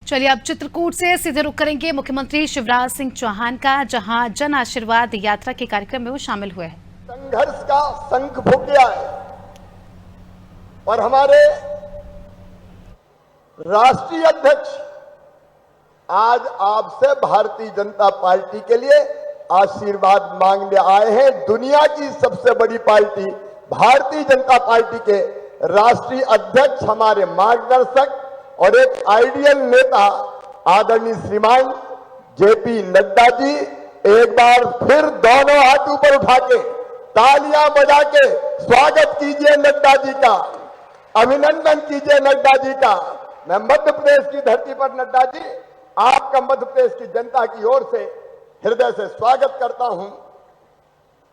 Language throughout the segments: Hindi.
चलिए अब चित्रकूट से सीधे रुख करेंगे मुख्यमंत्री शिवराज सिंह चौहान का, जहां जन आशीर्वाद यात्रा के कार्यक्रम में वो शामिल हुए हैं। संघर्ष का शंख फूंक गया है और हमारे राष्ट्रीय अध्यक्ष आज आपसे भारतीय जनता पार्टी के लिए आशीर्वाद मांगने आए हैं। दुनिया की सबसे बड़ी पार्टी भारतीय जनता पार्टी के राष्ट्रीय अध्यक्ष, हमारे मार्गदर्शक और एक आइडियल नेता आदरणीय श्रीमान जेपी नड्डा जी, एक बार फिर दोनों हाथ ऊपर उठा के तालियां बजा के स्वागत कीजिए नड्डा जी का, अभिनंदन कीजिए नड्डा जी का। मैं मध्य प्रदेश की धरती पर नड्डा जी, आपका मध्य प्रदेश की जनता की ओर से हृदय से स्वागत करता हूं,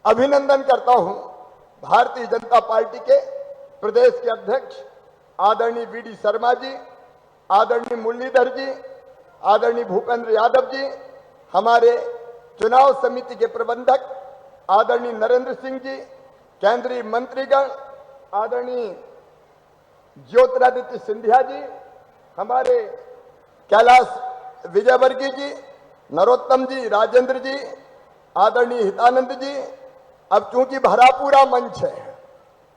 अभिनंदन करता हूं। भारतीय जनता पार्टी के प्रदेश के अध्यक्ष आदरणीय वीडी शर्मा जी, आदरणीय मुरलीधर जी, आदरणीय भूपेंद्र यादव जी, हमारे चुनाव समिति के प्रबंधक आदरणीय नरेंद्र सिंह जी, केंद्रीय मंत्रीगण आदरणीय ज्योतिरादित्य सिंधिया जी, हमारे कैलाश विजयवर्गीय जी, नरोत्तम जी, राजेंद्र जी, आदरणीय हितानंद जी। अब चूंकि भरा पूरा मंच है,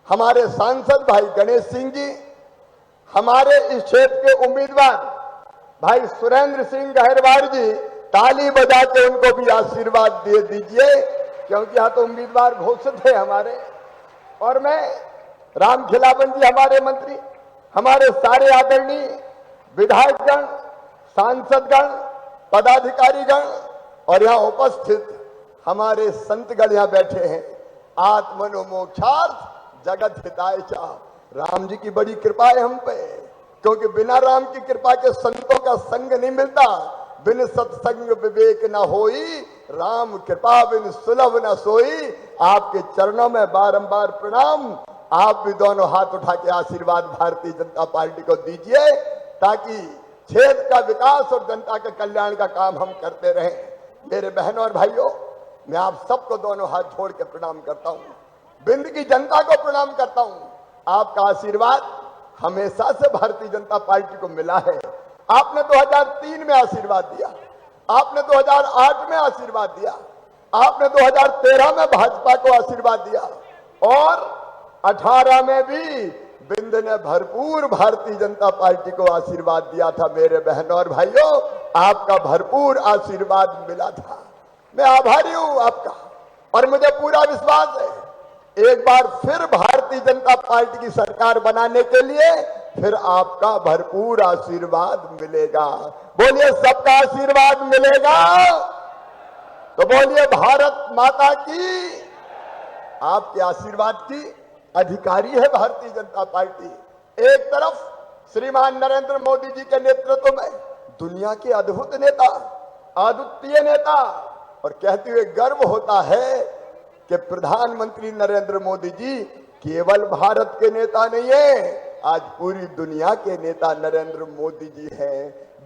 हमारे सांसद भाई गणेश सिंह जी, हमारे इस क्षेत्र के उम्मीदवार भाई सुरेंद्र सिंह गहरवार जी, ताली बजा के उनको भी आशीर्वाद दे दीजिए, क्योंकि यहाँ तो उम्मीदवार घोषित है हमारे। और मैं राम खिलावन जी, हमारे मंत्री, हमारे सारे आदरणीय विधायकगण, सांसदगण, पदाधिकारीगण और यहाँ उपस्थित हमारे संतगण यहाँ बैठे हैं। आत्मनो मोक्षार्थ जगत हिताय च, राम जी की बड़ी कृपा है हम पे, क्योंकि बिना राम की कृपा के संतों का संग नहीं मिलता। बिन सत्संग विवेक न होई, राम कृपा बिन सुलभ न सोई। आपके चरणों में बारंबार प्रणाम। आप भी दोनों हाथ उठा के आशीर्वाद भारतीय जनता पार्टी को दीजिए, ताकि क्षेत्र का विकास और जनता के कल्याण का काम हम करते रहें। मेरे बहनों और भाइयों, मैं आप सबको दोनों हाथ जोड़ के प्रणाम करता हूं, बिंद की जनता को प्रणाम करता हूं। आपका आशीर्वाद हमेशा से भारतीय जनता पार्टी को मिला है। आपने 2003 में आशीर्वाद दिया, आपने 2008 में आशीर्वाद दिया, आपने 2013 में भाजपा को आशीर्वाद दिया और 18 में भी बिंद ने भरपूर भारतीय जनता पार्टी को आशीर्वाद दिया था। मेरे बहनों और भाइयों, आपका भरपूर आशीर्वाद मिला था। मैं आभारी हूं आपका और मुझे पूरा विश्वास है एक बार फिर भारतीय जनता पार्टी की सरकार बनाने के लिए फिर आपका भरपूर आशीर्वाद मिलेगा। बोलिए सबका आशीर्वाद मिलेगा, तो बोलिए भारत माता की। आपके आशीर्वाद की अधिकारी है भारतीय जनता पार्टी। एक तरफ श्रीमान नरेंद्र मोदी जी के नेतृत्व में दुनिया के अद्भुत नेता, अद्वितीय नेता, और कहते हुए गर्व होता है कि प्रधानमंत्री नरेंद्र मोदी जी केवल भारत के नेता नहीं है, आज पूरी दुनिया के नेता नरेंद्र मोदी जी हैं।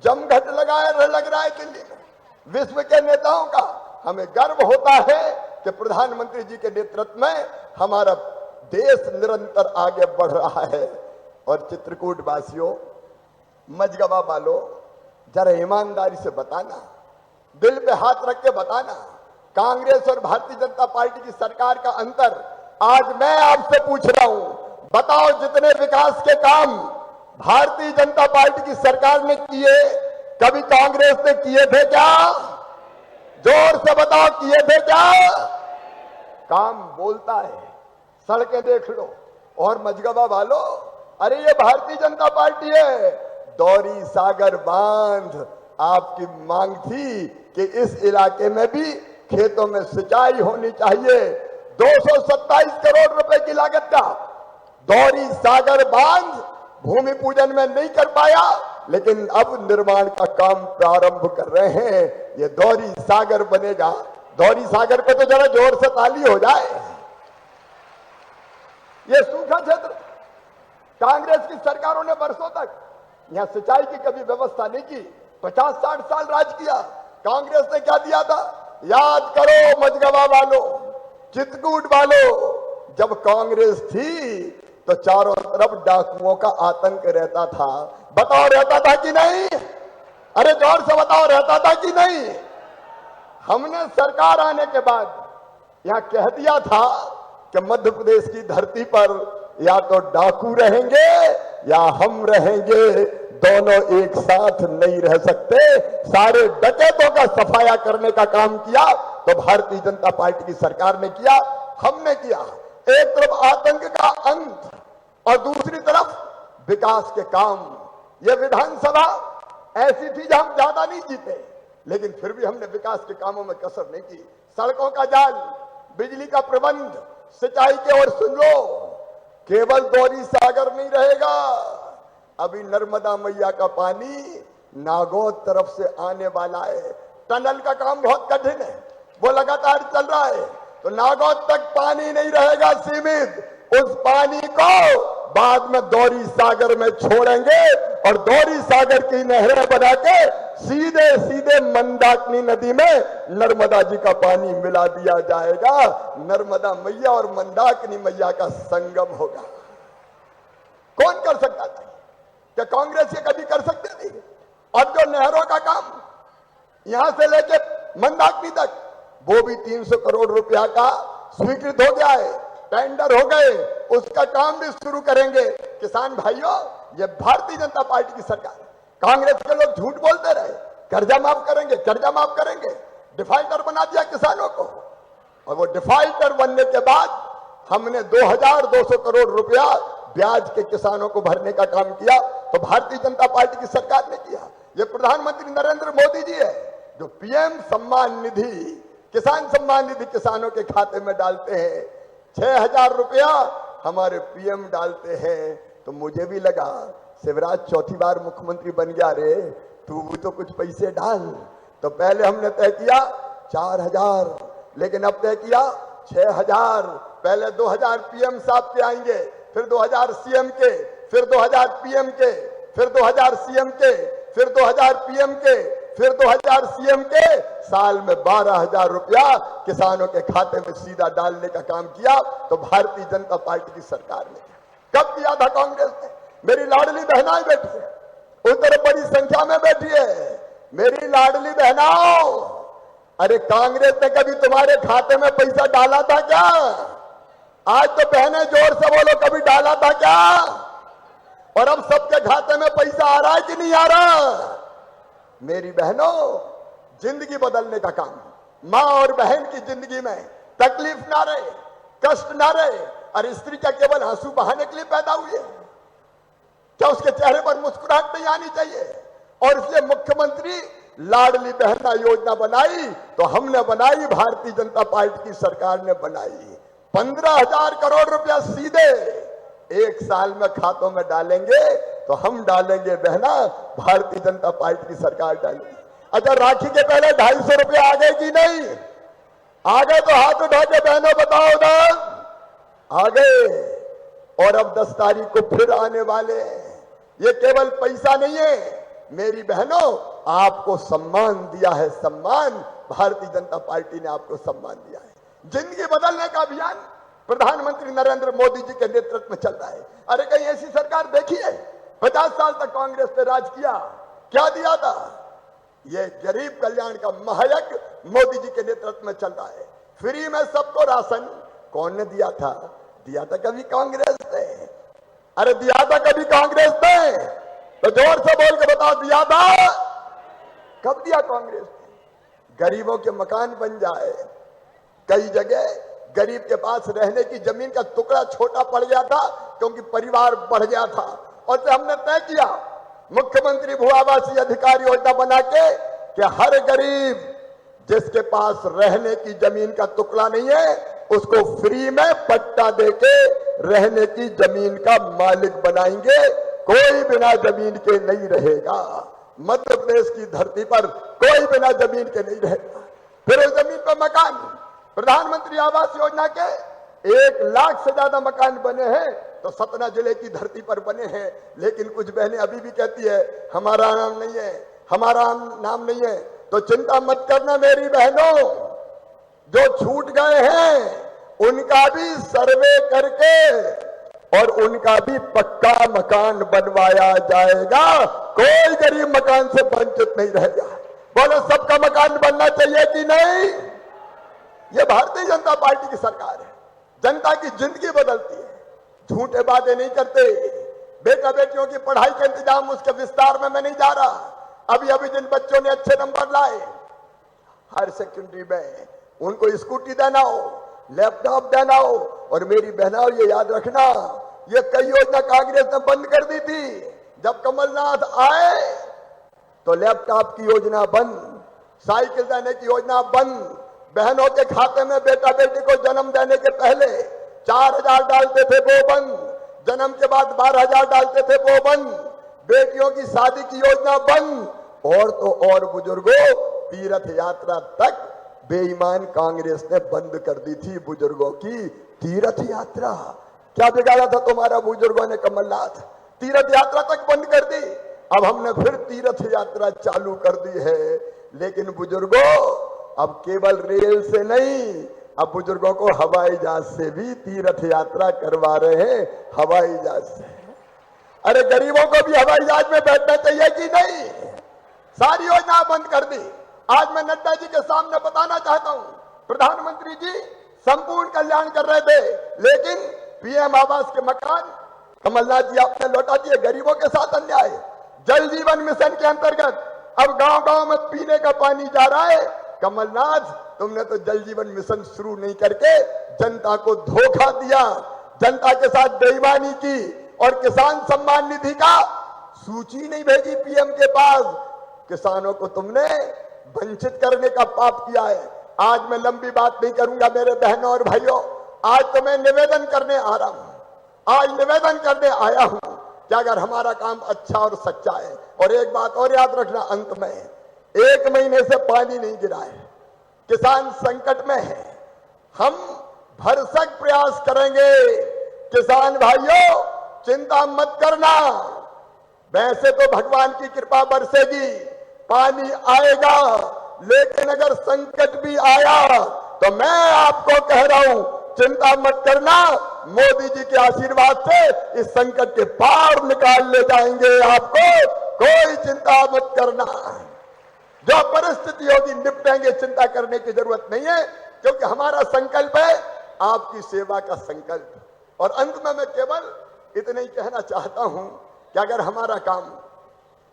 जमघट लग रहा है दिल्ली में विश्व के नेताओं का। हमें गर्व होता है कि प्रधानमंत्री जी के नेतृत्व में हमारा देश निरंतर आगे बढ़ रहा है। और चित्रकूट वासियों, मझगवा वालों, जरा ईमानदारी से बताना, दिल पे हाथ रख के बताना, कांग्रेस और भारतीय जनता पार्टी की सरकार का अंतर आज मैं आपसे पूछ रहा हूं। बताओ, जितने विकास के काम भारतीय जनता पार्टी की सरकार ने किए, कभी कांग्रेस ने किए थे क्या? जोर से बताओ, किए थे क्या? काम बोलता है, सड़कें देख लो। और मझगवा वालों, अरे ये भारतीय जनता पार्टी है। दौरी सागर बांध, आपकी मांग थी कि इस इलाके में भी खेतों में सिंचाई होनी चाहिए। 227 करोड़ रुपए की लागत का दौरी सागर बांध भूमि पूजन में नहीं कर पाया, लेकिन अब निर्माण का काम प्रारंभ कर रहे हैं। ये दौरी सागर बनेगा। दौरी सागर पे तो जरा जोर से ताली हो जाए। ये सूखा क्षेत्र, कांग्रेस की सरकारों ने वर्षों तक यहां सिंचाई की कभी व्यवस्था नहीं की। 50-60 साल राज किया। कांग्रेस ने क्या दिया था? याद करो मझगवा वालों, चित्रकूट वालों, जब कांग्रेस थी तो चारों तरफ डाकुओं का आतंक रहता था। बताओ, रहता था कि नहीं? अरे जोर से बताओ, रहता था कि नहीं? हमने सरकार आने के बाद यहां कह दिया था कि मध्य प्रदेश की धरती पर या तो डाकू रहेंगे या हम रहेंगे, दोनों एक साथ नहीं रह सकते। सारे डकैतों का सफाया करने का काम किया तो भारतीय जनता पार्टी की सरकार ने किया, हमने किया। एक तरफ आतंक का अंत और दूसरी तरफ विकास के काम। यह विधानसभा ऐसी थी जहां हम ज्यादा नहीं जीते, लेकिन फिर भी हमने विकास के कामों में कसर नहीं की। सड़कों का जाल, बिजली का प्रबंध, सिंचाई के ओर सुन लो, केवल गौरी सागर नहीं रहेगा, अभी नर्मदा मैया का पानी नागौद तरफ से आने वाला है। टनल का काम बहुत कठिन है, वो लगातार चल रहा है, तो नागौद तक पानी नहीं रहेगा सीमित। उस पानी को बाद में दौरी सागर में छोड़ेंगे और दौरी सागर की नहरें बना के सीधे सीधे मंदाकिनी नदी में नर्मदा जी का पानी मिला दिया जाएगा। नर्मदा मैया और मंदाकिनी मैया का संगम होगा। कौन कर सकता था? क्या कांग्रेस ये कभी कर सकते थे? और जो नहरों का काम यहां से लेके मंदाकिनी तक, वो भी 300 करोड़ रुपया का स्वीकृत हो गया है, टेंडर हो गए, उसका काम भी शुरू करेंगे। किसान भाइयों, ये भारतीय जनता पार्टी की सरकार है। कांग्रेस के लोग झूठ बोलते रहे, कर्जा माफ करेंगे, कर्जा माफ करेंगे, डिफाल्टर बना दिया किसानों को, और वो डिफाल्टर बनने के बाद हमने 2200 करोड़ रुपया ब्याज के किसानों को भरने का काम किया, तो भारतीय जनता पार्टी की सरकार ने किया। ये प्रधानमंत्री नरेंद्र मोदी जी है जो पीएम सम्मान निधि, किसान सम्मान निधि किसानों के खाते में डालते हैं। 6000 रुपया हमारे पीएम डालते हैं। तो मुझे भी लगा शिवराज चौथी बार मुख्यमंत्री बन गया रे, तू भी तो कुछ पैसे डाल। तो पहले हमने तय किया 4000, लेकिन अब तय किया 6000। पहले 2000 पीएम साहब के आएंगे, फिर 2000 सीएम के, फिर 2000 पीएम के, फिर 2000 सीएम के, फिर 2000 पीएम के, फिर 2000 सीएम के। साल में 12000 रुपया किसानों के खाते में सीधा डालने का काम किया, तो भारतीय जनता पार्टी की सरकार ने कब किया था? कांग्रेस ने। मेरी लाडली बहनाएं बैठी है, उधर बड़ी संख्या में बैठी है। मेरी लाडली बहनाओं, अरे कांग्रेस ने कभी तुम्हारे खाते में पैसा डाला था क्या? आज तो बहनें जोर से बोलो, कभी डाला था क्या? और अब सबके खाते में पैसा आ रहा है कि नहीं आ रहा? मेरी बहनों, जिंदगी बदलने का काम, मां और बहन की जिंदगी में तकलीफ ना रहे, कष्ट ना रहे। और स्त्री क्या केवल आंसू बहाने के लिए पैदा हुई है? क्या उसके चेहरे पर मुस्कुराहट नहीं आनी चाहिए? और इसलिए मुख्यमंत्री लाडली बहना योजना बनाई, तो हमने बनाई, भारतीय जनता पार्टी की सरकार ने बनाई। 15,000 करोड़ रुपया सीधे एक साल में खातों में डालेंगे, तो हम डालेंगे बहना, भारतीय जनता पार्टी की सरकार डालेगी। अच्छा, राखी के पहले 250 रुपया आ गए कि नहीं? आ गए तो हाथ उठा के बहनों बताओ ना, आ गए। और अब 10 तारीख को फिर आने वाले हैं। ये केवल पैसा नहीं है मेरी बहनों, आपको सम्मान दिया है, सम्मान। भारतीय जनता पार्टी ने आपको सम्मान दिया है। जिंदगी बदलने का अभियान प्रधानमंत्री नरेंद्र मोदी जी के नेतृत्व में चल रहा है। अरे कहीं ऐसी सरकार देखी है? 50 साल तक कांग्रेस ने राज किया, क्या दिया था? ये गरीब कल्याण का महायज्ञ मोदी जी के नेतृत्व में चल रहा है। फ्री में सबको राशन कौन ने दिया था? दिया था कभी कांग्रेस ने। अरे दिया था कभी कांग्रेस ने? तो जोर से बोल के बताओ, दिया था? कब दिया कांग्रेस ने? गरीबों के मकान बन जाए। कई जगह गरीब के पास रहने की जमीन का टुकड़ा छोटा पड़ गया था क्योंकि परिवार बढ़ गया था, और फिर हमने तय किया मुख्यमंत्री भू आवासीय अधिकार योजना बना के कि हर गरीब जिसके पास रहने की जमीन का टुकड़ा नहीं है, उसको फ्री में पट्टा देके रहने की जमीन का मालिक बनाएंगे। कोई बिना जमीन के नहीं रहेगा। मध्य प्रदेश की धरती पर कोई बिना जमीन के नहीं रहेगा। फिर उस जमीन पर मकान, प्रधानमंत्री आवास योजना के 1 लाख से ज्यादा मकान बने हैं, तो सतना जिले की धरती पर बने हैं। लेकिन कुछ बहनें अभी भी कहती है हमारा नाम नहीं है, हमारा नाम नहीं है। तो चिंता मत करना मेरी बहनों, जो छूट गए हैं उनका भी सर्वे करके और उनका भी पक्का मकान बनवाया जाएगा। कोई गरीब मकान से वंचित नहीं रहेगा। बोलो सबका मकान बनना चाहिए कि नहीं? ये भारतीय जनता पार्टी की सरकार है। जनता की जिंदगी बदलती है। झूठे वादे नहीं करते। बेटा बेटियों की पढ़ाई का इंतजाम, उसके विस्तार में मैं नहीं जा रहा। अभी जिन बच्चों ने अच्छे नंबर लाए, हायर सेकेंडरी में उनको स्कूटी देना हो, लैपटॉप देना हो। और मेरी बहनाओं, ये याद रखना, ये कई योजना कांग्रेस ने बंद कर दी थी। जब कमलनाथ आए तो लैपटॉप की योजना बंद, साइकिल देने की योजना बंद, बहनों के खाते में बेटा बेटी को जन्म देने के पहले 4,000 डालते थे वो बंद, जन्म के बाद 12,000 डालते थे वो बंद, बेटियों की शादी की योजना बंद। और तो और बुजुर्गों, तीर्थ यात्रा तक बेईमान कांग्रेस ने बंद कर दी थी। बुजुर्गों की तीर्थ यात्रा क्या बिगाड़ा था तुम्हारा बुजुर्गों ने? कमलनाथ तीर्थ यात्रा तक बंद कर दी। अब हमने फिर तीर्थ यात्रा चालू कर दी है। लेकिन बुजुर्गों, अब केवल रेल से नहीं, अब बुजुर्गों को हवाई जहाज से भी तीर्थ यात्रा करवा रहे हैं। हवाई जहाज से, अरे गरीबों को भी हवाई जहाज में बैठना चाहिए कि नहीं? सारी योजना बंद कर दी। आज मैं नड्डा जी के सामने बताना चाहता हूं, प्रधानमंत्री जी संपूर्ण कल्याण कर रहे थे, लेकिन पीएम आवास के मकान कमलनाथ जी आपने लौटा दिए। गरीबों के साथ अन्याय। जल जीवन मिशन के अंतर्गत अब गांव-गांव में पीने का पानी जा रहा है। कमलनाथ, तुमने तो जल जीवन मिशन शुरू नहीं करके जनता को धोखा दिया, जनता के साथ बेईमानी की, और किसान सम्मान निधि का सूची नहीं भेजी पीएम के पास। किसानों को तुमने वंचित करने का पाप किया है। आज मैं लंबी बात नहीं करूंगा मेरे बहनों और भाइयों। आज तो मैं निवेदन करने आ रहा हूं, आज निवेदन करने आया हूं कि अगर हमारा काम अच्छा और सच्चा है, और एक बात और याद रखना, अंत में 1 महीने से पानी नहीं गिरा है, किसान संकट में है। हम भरसक प्रयास करेंगे। किसान भाइयों, चिंता मत करना। वैसे तो भगवान की कृपा बरसेगी, पानी आएगा, लेकिन अगर संकट भी आया तो मैं आपको कह रहा हूं, चिंता मत करना। मोदी जी के आशीर्वाद से इस संकट के पार निकाल ले जाएंगे आपको। कोई चिंता मत करना। जो परिस्थिति होगी निपटेंगे, चिंता करने की जरूरत नहीं है, क्योंकि हमारा संकल्प है आपकी सेवा का संकल्प। और अंत में मैं केवल इतना ही कहना चाहता हूं कि अगर हमारा काम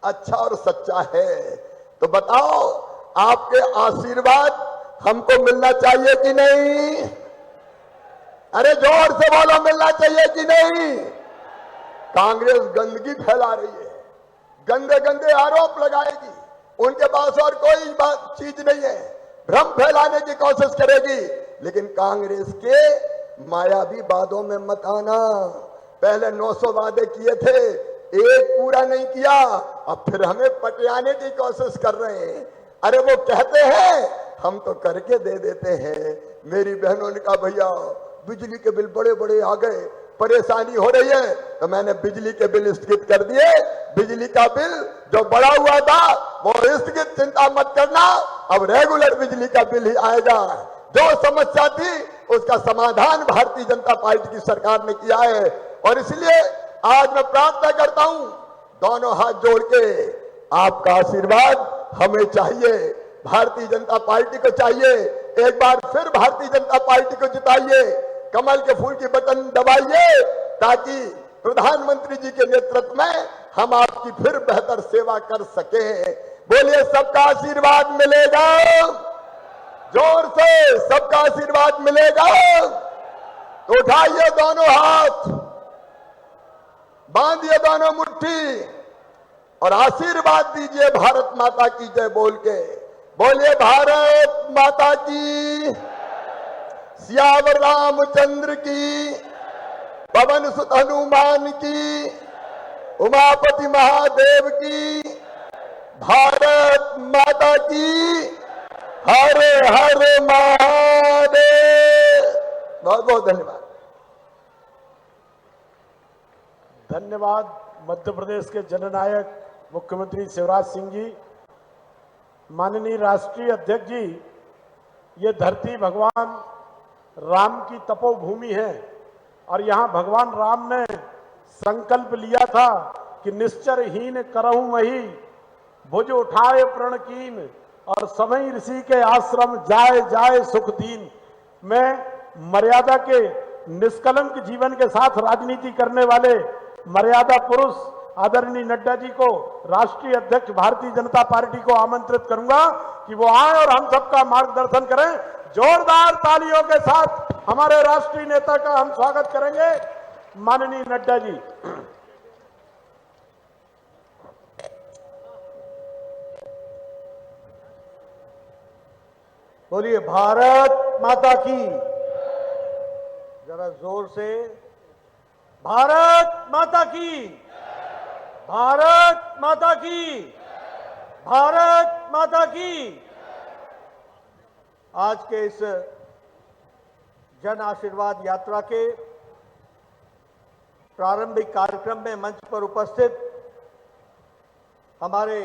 अच्छा और सच्चा है तो बताओ, आपके आशीर्वाद हमको मिलना चाहिए कि नहीं? अरे जोर से बोलो, मिलना चाहिए कि नहीं? कांग्रेस गंदगी फैला रही है, गंदे गंदे आरोप लगाएगी, उनके पास और कोई बात चीज नहीं है, भ्रम फैलाने की कोशिश करेगी। लेकिन कांग्रेस के मायावी वादों में मत आना। पहले 900 वादे किए थे, एक पूरा नहीं किया, अब फिर हमें पटियाने की कोशिश कर रहे हैं। अरे वो कहते हैं, हम तो करके दे देते हैं। मेरी बहनों ने कहा, भैया बिजली के बिल बड़े बड़े आ गए, परेशानी हो रही है, तो मैंने बिजली के बिल स्थगित कर दिए। बिजली का बिल जो बढ़ा हुआ था वो स्थगित, चिंता मत करना, अब रेगुलर बिजली का बिल ही आएगा। जो समस्या थी उसका समाधान भारतीय जनता पार्टी की सरकार ने किया है। और इसलिए आज मैं प्रार्थना करता हूं, दोनों हाथ जोड़ के, आपका आशीर्वाद हमें चाहिए, भारतीय जनता पार्टी को चाहिए। एक बार फिर भारतीय जनता पार्टी को जिताइए, कमल के फूल की बटन दबाइए, ताकि प्रधानमंत्री जी के नेतृत्व में हम आपकी फिर बेहतर सेवा कर सकें। बोलिए, सबका आशीर्वाद मिलेगा। जोर से, सबका आशीर्वाद मिलेगा। तो उठाइए दोनों हाथ, बांधिए दोनों मुट्ठी और आशीर्वाद दीजिए भारत माता की जय बोल के। बोलिए, भारत माता की, सियावर रामचंद्र की, पवन सुत हनुमान की, उमापति महादेव की, भारत माता की, हर हर महादेव। बहुत बहुत धन्यवाद। धन्यवाद मध्य प्रदेश के जननायक मुख्यमंत्री शिवराज सिंह जी। माननीय राष्ट्रीय अध्यक्ष जी, ये धरती भगवान राम की तपोभूमि है और यहां भगवान राम ने संकल्प लिया था कि निश्चरहीन करहूं वही, भुज उठाए प्रण कीन, और समय ऋषि के आश्रम जाए जाए सुख दीन। मैं मर्यादा के निष्कलंक जीवन के साथ राजनीति करने वाले मर्यादा पुरुष आदरणीय नड्डा जी को, राष्ट्रीय अध्यक्ष भारतीय जनता पार्टी को आमंत्रित करूंगा कि वो आए और हम सबका मार्गदर्शन करें। जोरदार तालियों के साथ हमारे राष्ट्रीय नेता का हम स्वागत करेंगे। माननीय नड्डा जी। बोलिए भारत माता की, जरा जोर से, भारत माता की, भारत माता की, भारत माता की। आज के इस जन आशीर्वाद यात्रा के प्रारंभिक कार्यक्रम में मंच पर उपस्थित हमारे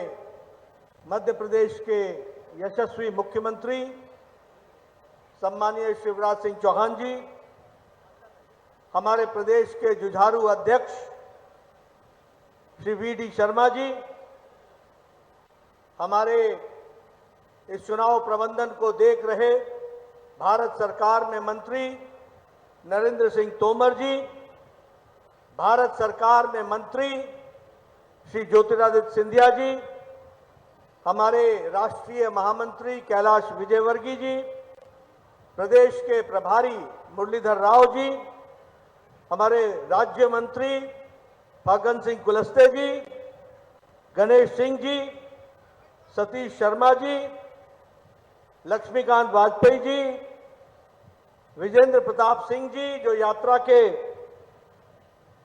मध्य प्रदेश के यशस्वी मुख्यमंत्री सम्मानीय शिवराज सिंह चौहान जी, हमारे प्रदेश के जुझारू अध्यक्ष श्री वी डी शर्मा जी, हमारे इस चुनाव प्रबंधन को देख रहे भारत सरकार में मंत्री नरेंद्र सिंह तोमर जी, भारत सरकार में मंत्री श्री ज्योतिरादित्य सिंधिया जी, हमारे राष्ट्रीय महामंत्री कैलाश विजयवर्गीय जी, प्रदेश के प्रभारी मुरलीधर राव जी, हमारे राज्य मंत्री फग्गन सिंह कुलस्ते जी, गणेश सिंह जी, सतीश शर्मा जी, लक्ष्मीकांत वाजपेयी जी, विजेंद्र प्रताप सिंह जी जो यात्रा के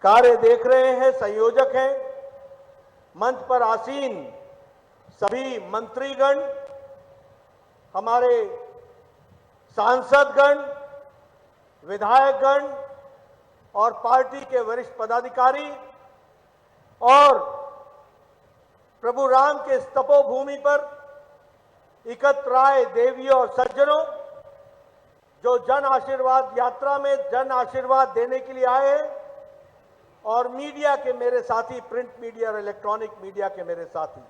कार्य देख रहे हैं, संयोजक हैं, मंच पर आसीन सभी मंत्रीगण, हमारे सांसदगण, विधायकगण और पार्टी के वरिष्ठ पदाधिकारी और प्रभु राम के इस तपोभूमि पर एकत्र आए देवियों और सज्जनों, जो जन आशीर्वाद यात्रा में जन आशीर्वाद देने के लिए आए हैं, और मीडिया के मेरे साथी, प्रिंट मीडिया और इलेक्ट्रॉनिक मीडिया के मेरे साथी,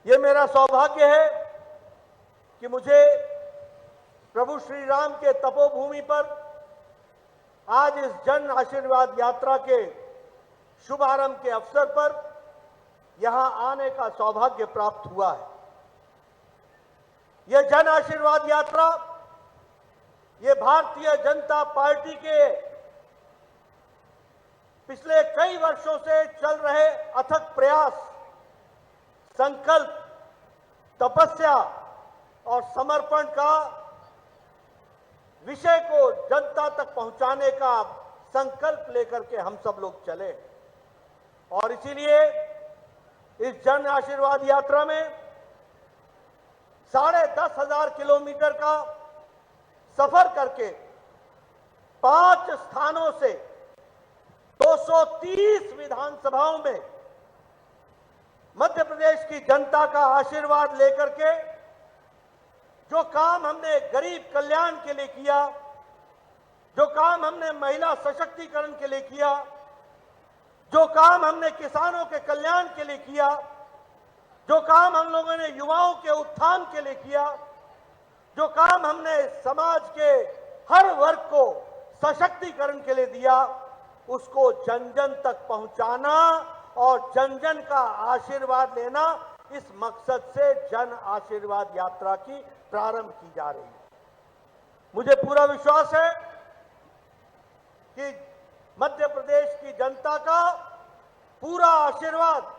ये मेरा सौभाग्य है कि मुझे प्रभु श्री राम के तपोभूमि पर आज इस जन आशीर्वाद यात्रा के शुभारंभ के अवसर पर यहां आने का सौभाग्य प्राप्त हुआ है। यह जन आशीर्वाद यात्रा, ये भारतीय जनता पार्टी के पिछले कई वर्षों से चल रहे अथक प्रयास, संकल्प, तपस्या और समर्पण का विषय को जनता तक पहुंचाने का संकल्प लेकर के हम सब लोग चले, और इसीलिए इस जन आशीर्वाद यात्रा में 10,500 किलोमीटर का सफर करके 5 स्थानों से 230 विधानसभाओं में मध्य प्रदेश की जनता का आशीर्वाद लेकर के जो काम हमने गरीब कल्याण के लिए किया, जो काम हमने महिला सशक्तिकरण के लिए किया, जो काम हमने किसानों के कल्याण के लिए किया, जो काम हम लोगों ने युवाओं के उत्थान के लिए किया, जो काम हमने समाज के हर वर्ग को सशक्तिकरण के लिए दिया, उसको जन जन तक पहुंचाना और जन जन का आशीर्वाद लेना, इस मकसद से जन आशीर्वाद यात्रा की प्रारंभ की जा रही है। मुझे पूरा विश्वास है कि मध्य प्रदेश की जनता का पूरा आशीर्वाद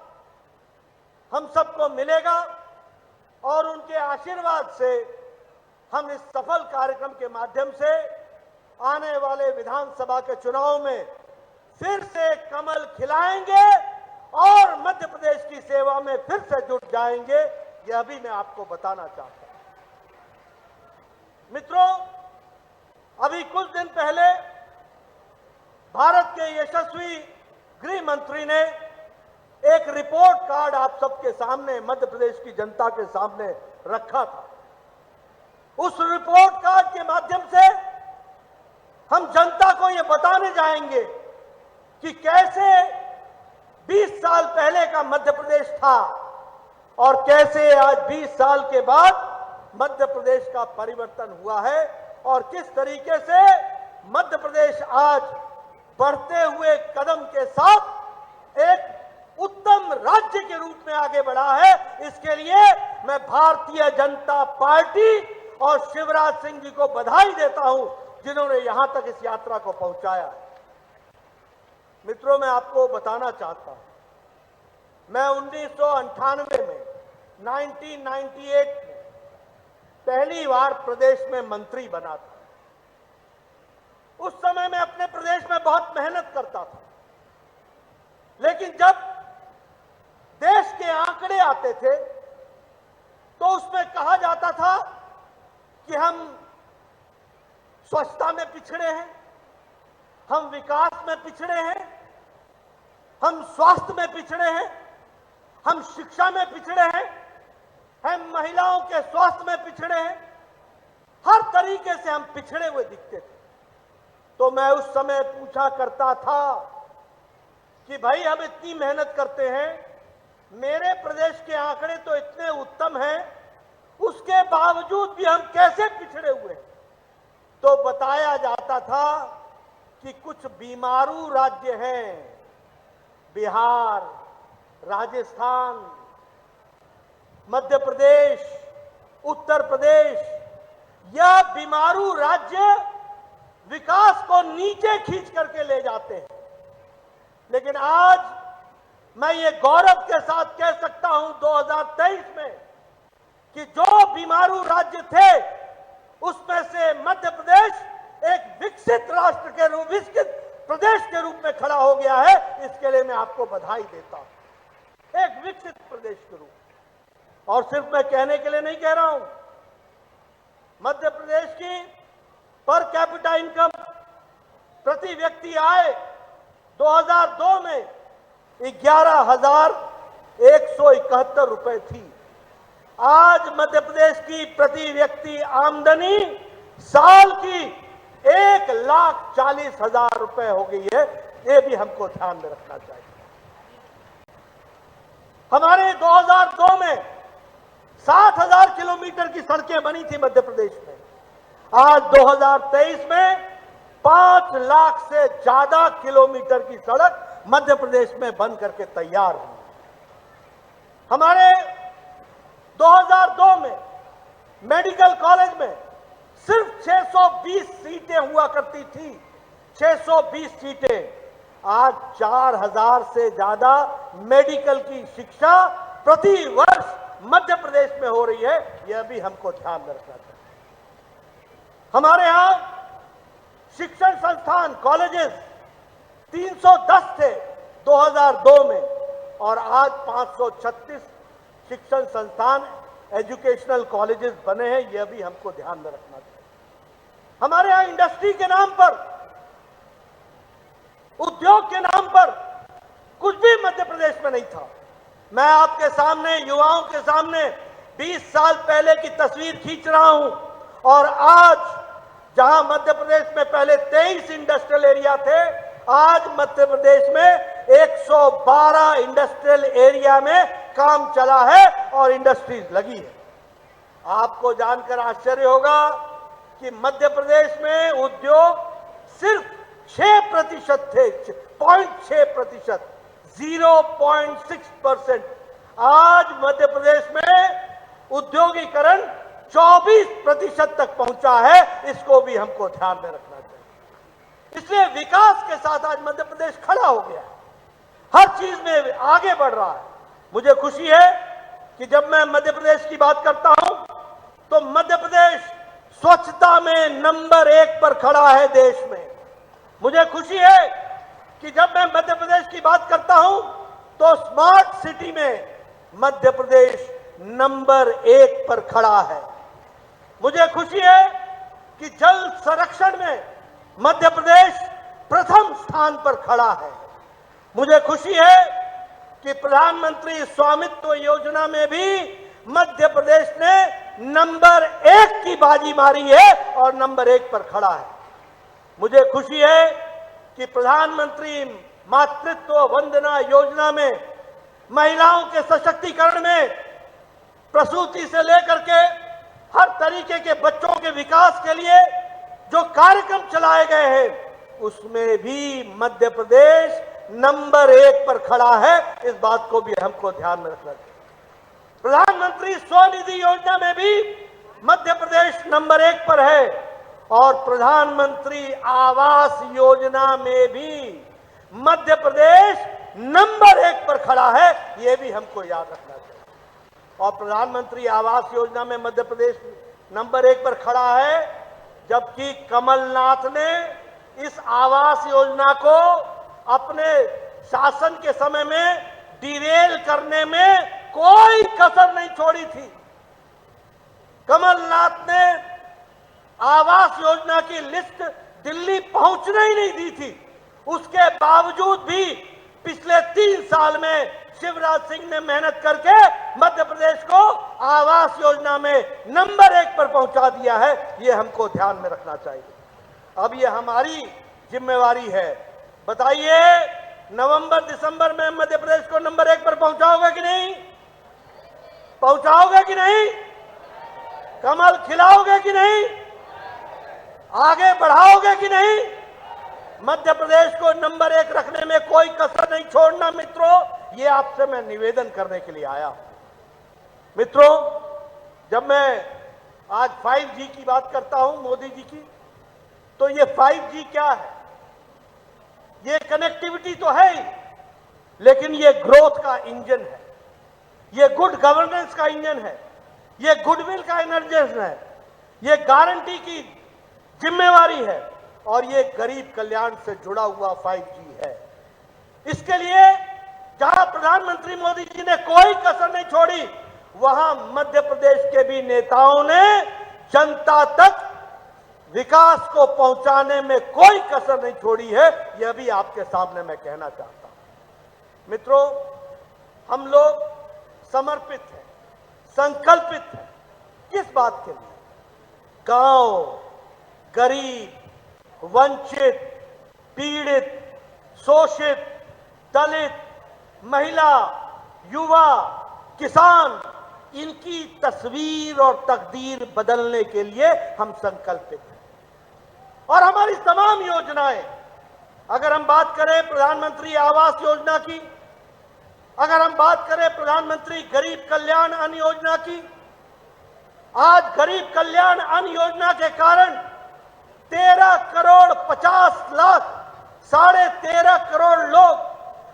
हम सबको मिलेगा, और उनके आशीर्वाद से हम इस सफल कार्यक्रम के माध्यम से आने वाले विधानसभा के चुनाव में फिर से कमल खिलाएंगे और मध्य प्रदेश की सेवा में फिर से जुट जाएंगे। यह भी मैं आपको बताना चाहता हूं। मित्रों, अभी कुछ दिन पहले भारत के यशस्वी गृह मंत्री ने एक रिपोर्ट कार्ड आप सबके सामने, मध्य प्रदेश की जनता के सामने रखा था। उस रिपोर्ट कार्ड के माध्यम से हम जनता को ये बताने जाएंगे कि कैसे 20 साल पहले का मध्य प्रदेश था और कैसे आज 20 साल के बाद मध्य प्रदेश का परिवर्तन हुआ है और किस तरीके से मध्य प्रदेश आज बढ़ते हुए कदम के साथ एक उत्तम राज्य के रूप में आगे बढ़ा है। इसके लिए मैं भारतीय जनता पार्टी और शिवराज सिंह जी को बधाई देता हूं, जिन्होंने यहां तक इस यात्रा को पहुंचाया है। मित्रों, मैं आपको बताना चाहता हूं, मैं 1998 में 1998 में पहली बार प्रदेश में मंत्री बना था। उस समय मैं अपने प्रदेश में बहुत मेहनत करता था, लेकिन जब देश के आंकड़े आते थे तो उसमें कहा जाता था कि हम स्वच्छता में पिछड़े हैं, हम विकास में पिछड़े हैं, हम स्वास्थ्य में पिछड़े हैं, हम शिक्षा में पिछड़े हैं, हम महिलाओं के स्वास्थ्य में पिछड़े हैं। हर तरीके से हम पिछड़े हुए दिखते थे। तो मैं उस समय पूछा करता था कि भाई, हम इतनी मेहनत करते हैं, मेरे प्रदेश के आंकड़े तो इतने उत्तम हैं, उसके बावजूद भी हम कैसे पिछड़े हुए हैं? तो बताया जाता था कि कुछ बीमारू राज्य हैं, बिहार, राजस्थान, मध्य प्रदेश, उत्तर प्रदेश, यह बीमारू राज्य विकास को नीचे खींच करके ले जाते हैं। लेकिन आज मैं ये गौरव के साथ कह सकता हूं 2023 में कि जो बीमारू राज्य थे उसमें से मध्य प्रदेश एक विकसित राष्ट्र के रूप, विकसित प्रदेश के रूप में खड़ा हो गया है। इसके लिए मैं आपको बधाई देता हूं, एक विकसित प्रदेश के रूप। और सिर्फ मैं कहने के लिए नहीं कह रहा हूं, मध्य प्रदेश की पर कैपिटा इनकम, प्रति व्यक्ति आय 2002 में 11,171 रुपए थी। आज मध्य प्रदेश की प्रति व्यक्ति आमदनी साल की 1,40,000 रुपए हो गई है। ये भी हमको ध्यान में रखना चाहिए। हमारे 2002 में 60,000 किलोमीटर की सड़कें बनी थी मध्य प्रदेश में। आज 2023 में 5 लाख से ज्यादा किलोमीटर की सड़क मध्य प्रदेश में बन करके तैयार हुई। हमारे 2002 में मेडिकल कॉलेज में सिर्फ 620 सीटें हुआ करती थी, 620 सीटें। आज 4,000 से ज्यादा मेडिकल की शिक्षा प्रति वर्ष मध्य प्रदेश में हो रही है। यह भी हमको ध्यान में रखना चाहिए। हमारे यहां शिक्षण संस्थान, कॉलेजेस 310 थे 2002 में और आज 536 शिक्षण संस्थान, एजुकेशनल कॉलेजेस बने हैं। यह भी हमको ध्यान में रखना चाहिए। हमारे यहां इंडस्ट्री के नाम पर, उद्योग के नाम पर कुछ भी मध्य प्रदेश में नहीं था। मैं आपके सामने, युवाओं के सामने 20 साल पहले की तस्वीर खींच रहा हूं और आज जहां मध्य प्रदेश में पहले 23 इंडस्ट्रियल एरिया थे, आज मध्य प्रदेश में 112 इंडस्ट्रियल एरिया में काम चला है और इंडस्ट्रीज लगी है। आपको जानकर आश्चर्य होगा कि मध्य प्रदेश में उद्योग सिर्फ 6% थे, 0.6%, 0.6%। आज मध्य प्रदेश में उद्योगीकरण 24% तक पहुंचा है। इसको भी हमको ध्यान में रखना चाहिए। इसलिए विकास के साथ आज मध्य प्रदेश खड़ा हो गया है, हर चीज में आगे बढ़ रहा है। मुझे खुशी है कि जब मैं मध्य प्रदेश की बात करता हूं तो मध्य प्रदेश स्वच्छता में नंबर 1 पर खड़ा है देश में। मुझे खुशी है कि जब मैं मध्य प्रदेश की बात करता हूं तो स्मार्ट सिटी में मध्य प्रदेश नंबर 1 पर खड़ा है। मुझे खुशी है कि जल संरक्षण में मध्य प्रदेश प्रथम स्थान पर खड़ा है। मुझे खुशी है कि प्रधानमंत्री स्वामित्व योजना में भी मध्य प्रदेश ने नंबर 1 की बाजी मारी है और नंबर 1 पर खड़ा है। मुझे खुशी है कि प्रधानमंत्री मातृत्व वंदना योजना में महिलाओं के सशक्तिकरण में प्रसूति से लेकर के हर तरीके के बच्चों के विकास के लिए जो कार्यक्रम चलाए गए हैं उसमें भी मध्य प्रदेश नंबर 1 पर खड़ा है। इस बात को भी हमको ध्यान में रखना चाहिए। प्रधानमंत्री स्वनिधि योजना में भी मध्य प्रदेश नंबर 1 पर है और प्रधानमंत्री आवास योजना में भी मध्य प्रदेश नंबर 1 पर खड़ा है। यह भी हमको याद रखना चाहिए। और प्रधानमंत्री आवास योजना में मध्य प्रदेश नंबर 1 पर खड़ा है, जबकि कमलनाथ ने इस आवास योजना को अपने शासन के समय में डिरेल करने में कोई कसर नहीं छोड़ी थी। कमलनाथ ने आवास योजना की लिस्ट दिल्ली पहुंचने ही नहीं दी थी। उसके बावजूद भी पिछले 3 साल में शिवराज सिंह ने मेहनत करके मध्य प्रदेश को आवास योजना में नंबर 1 पर पहुंचा दिया है। यह हमको ध्यान में रखना चाहिए। अब यह हमारी जिम्मेवारी है। बताइए, नवंबर दिसंबर में मध्य प्रदेश को नंबर 1 पर पहुंचाओगे कि नहीं? पहुंचाओगे कि नहीं? कमल खिलाओगे कि नहीं? आगे बढ़ाओगे कि नहीं? मध्य प्रदेश को नंबर 1 रखने में कोई कसर नहीं छोड़ना। मित्रों, ये आपसे मैं निवेदन करने के लिए आया हूं। मित्रों, जब मैं आज 5G की बात करता हूं, मोदी जी की, तो ये 5G क्या है? ये कनेक्टिविटी तो है ही, लेकिन ये ग्रोथ का इंजन है, ये गुड गवर्नेंस का इंजन है, ये गुडविल का इंजन है, ये गारंटी की जिम्मेवारी है और ये गरीब कल्याण से जुड़ा हुआ 5G है। इसके लिए जहां प्रधानमंत्री मोदी जी ने कोई कसर नहीं छोड़ी, वहां मध्य प्रदेश के भी नेताओं ने जनता तक विकास को पहुंचाने में कोई कसर नहीं छोड़ी है। यह भी आपके सामने मैं कहना चाहता हूं। मित्रों, हम लोग समर्पित हैं, संकल्पित हैं। किस बात के लिए? गांव, गरीब, वंचित, पीड़ित, शोषित, दलित, महिला, युवा, किसान, इनकी तस्वीर और तकदीर बदलने के लिए हम संकल्पित हैं। और हमारी तमाम योजनाएं, अगर हम बात करें प्रधानमंत्री आवास योजना की, अगर हम बात करें प्रधानमंत्री गरीब कल्याण अन्न योजना की, आज गरीब कल्याण अन्न योजना के कारण 13 करोड़ 50 लाख 13.5 करोड़ लोग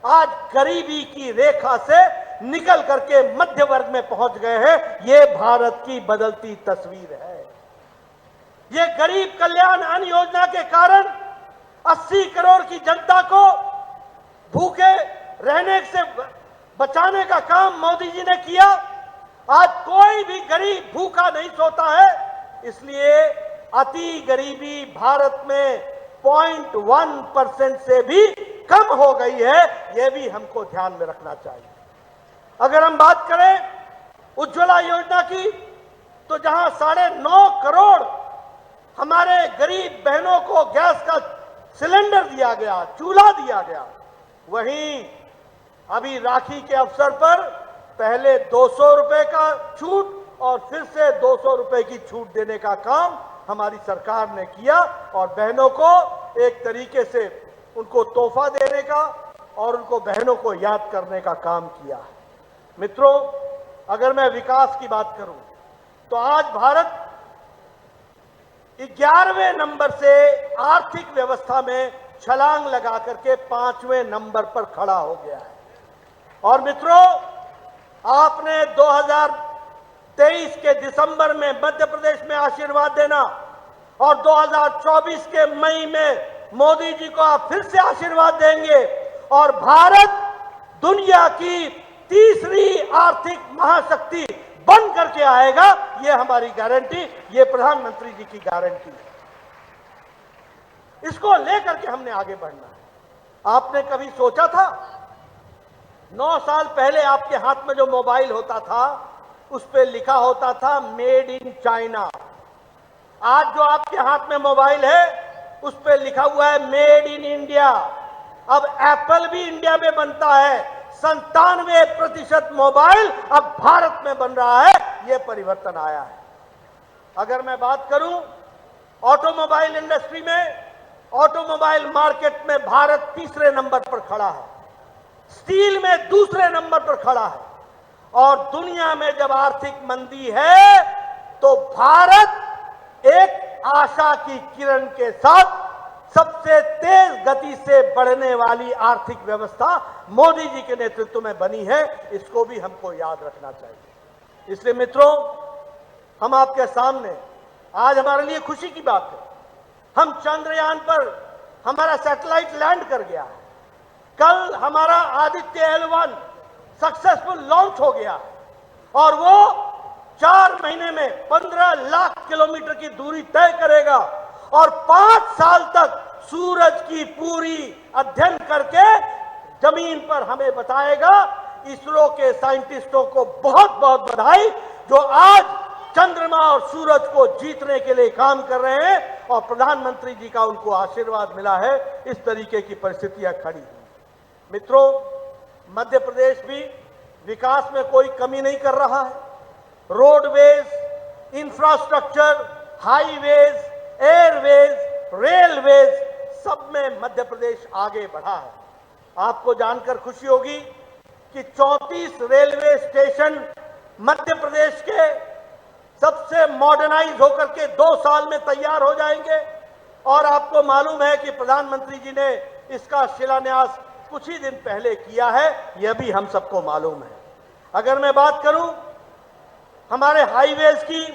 आज गरीबी की रेखा से निकल करके मध्य वर्ग में पहुंच गए हैं। ये भारत की बदलती तस्वीर है। ये गरीब कल्याण अन्न योजना के कारण 80 करोड़ की जनता को भूखे रहने से बचाने का काम मोदी जी ने किया। आज कोई भी गरीब भूखा नहीं सोता है। इसलिए अति गरीबी भारत में 0.1% से भी कम हो गई है। यह भी हमको ध्यान में रखना चाहिए। अगर हम बात करें उज्ज्वला योजना की, तो जहां 9.5 करोड़ हमारे गरीब बहनों को गैस का सिलेंडर दिया गया, चूल्हा दिया गया, वहीं अभी राखी के अवसर पर पहले 200 रुपए का छूट और फिर से 200 रुपए की छूट देने का काम हमारी सरकार ने किया और बहनों को एक तरीके से उनको तोहफा देने का और उनको बहनों को याद करने का काम किया है। मित्रों, अगर मैं विकास की बात करूं तो आज भारत 11वें नंबर से आर्थिक व्यवस्था में छलांग लगा करके 5वें नंबर पर खड़ा हो गया है। और मित्रों, आपने 2023 के दिसंबर में मध्य प्रदेश में आशीर्वाद देना और 2024 के मई में मोदी जी को आप फिर से आशीर्वाद देंगे और भारत दुनिया की तीसरी आर्थिक महाशक्ति बन करके आएगा। ये हमारी गारंटी, ये प्रधानमंत्री जी की गारंटी है। इसको लेकर के हमने आगे बढ़ना है। आपने कभी सोचा था 9 साल पहले आपके हाथ में जो मोबाइल होता था उस पे लिखा होता था मेड इन चाइना। आज जो आपके हाथ में मोबाइल है उस पर लिखा हुआ है मेड इन इंडिया। अब एप्पल भी इंडिया में बनता है। 97% मोबाइल अब भारत में बन रहा है। यह परिवर्तन आया है। अगर मैं बात करूं ऑटोमोबाइल इंडस्ट्री में, ऑटोमोबाइल मार्केट में भारत तीसरे नंबर पर खड़ा है, स्टील में दूसरे नंबर पर खड़ा है। और दुनिया में जब आर्थिक मंदी है तो भारत एक आशा की किरण के साथ सबसे तेज गति से बढ़ने वाली आर्थिक व्यवस्था मोदी जी के नेतृत्व में बनी है। इसको भी हमको याद रखना चाहिए। इसलिए मित्रों, हम आपके सामने आज हमारे लिए खुशी की बात है, हम चंद्रयान पर हमारा सैटेलाइट लैंड कर गया है। कल हमारा आदित्य L1 सक्सेसफुल लॉन्च हो गया और वो 4 महीने में 15 लाख किलोमीटर की दूरी तय करेगा और 5 साल तक सूरज की पूरी अध्ययन करके जमीन पर हमें बताएगा। इसरो के साइंटिस्टों को बहुत बहुत बधाई जो आज चंद्रमा और सूरज को जीतने के लिए काम कर रहे हैं और प्रधानमंत्री जी का उनको आशीर्वाद मिला है। इस तरीके की परिस्थितियां खड़ी हुई। मित्रों, मध्य प्रदेश भी विकास में कोई कमी नहीं कर रहा है। Roadways, infrastructure, highways, Airways, railways, सब में मध्य प्रदेश आगे बढ़ा है। आपको जानकर खुशी होगी कि 34 रेलवे स्टेशन मध्य प्रदेश के सबसे मॉडर्नाइज होकर के 2 साल में तैयार हो जाएंगे। और आपको मालूम है कि प्रधानमंत्री जी ने इसका शिलान्यास कुछ ही दिन पहले किया है, यह भी हम सबको मालूम है। अगर मैं बात करूं हमारे हाईवेज की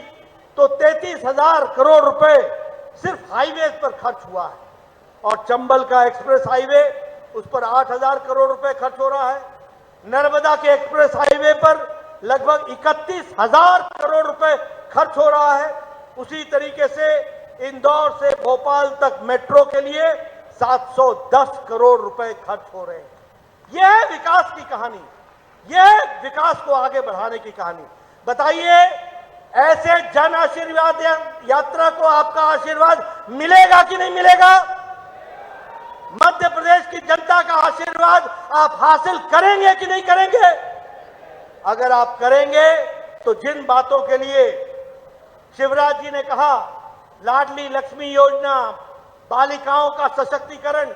तो 33,000 करोड़ रुपए सिर्फ हाईवेज पर खर्च हुआ है और चंबल का एक्सप्रेस हाईवे उस पर 8,000 करोड़ रुपए खर्च हो रहा है। नर्मदा के एक्सप्रेस हाईवे पर लगभग 31,000 करोड़ रुपए खर्च हो रहा है। उसी तरीके से इंदौर से भोपाल तक मेट्रो के लिए 710 करोड़ रुपए खर्च हो रहे हैं। यह है विकास की कहानी, यह विकास को आगे बढ़ाने की कहानी। बताइए, ऐसे जन आशीर्वाद यात्रा को आपका आशीर्वाद मिलेगा कि नहीं मिलेगा? मध्य प्रदेश की जनता का आशीर्वाद आप हासिल करेंगे कि नहीं करेंगे? अगर आप करेंगे तो जिन बातों के लिए शिवराज जी ने कहा, लाडली लक्ष्मी योजना, बालिकाओं का सशक्तिकरण,